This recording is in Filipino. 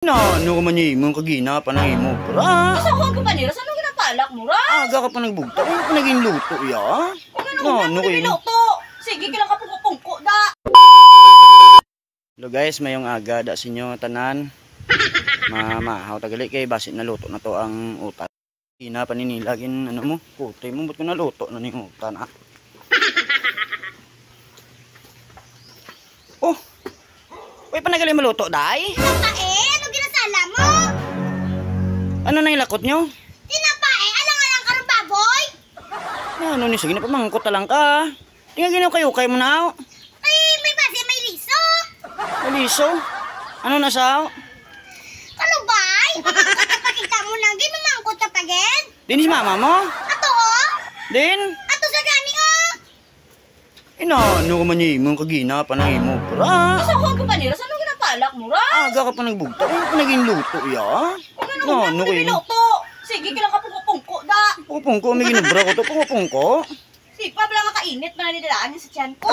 Ano ka man imong kagina pa nang imo, pra? Asa ko ka panira? Saan ginapalak mo, ra? Aga ka pa nagbugta. Ano ka naging luto, ya? Ano ka niluto? Sige, kilang ka pungko da. Hello guys, mayong aga da sinyo tanan. Mamahaw tagali kay basit na luto na to ang utan. Ina paninilagin ano mo, puti mo, ba't ko naluto na ning utan, ah? Oh! Uy, panagali maluto, day? Tinapae, ano ginasala mo? Ano na ilakot nyo? Tinapae, alang-alang ka rin baboy? Ano ni, sige na pamangkot lang ka. Tingnan ginaw kayo, kayo mo na. Ay, may base, may liso. Aliso? Ano na sao? Ano bay? Kapakita mo lang, ginumangkot ka pa gen? Din si mama mo? Ato oh? Din? Ato sa gani oh? Ano ka man imong kagina pa nang imo, pra? Asa ko ka panira? Saan ginapalak mo, ra? Aga ka pa nagbugta. Ano ka naging luto, ya? Ano ka niluto? Sige, kilang ka pungko da. Pungko, may ginubra ko to. Pungko. Sipa, pala makainit, mananidalaan niya sa tiyan ko.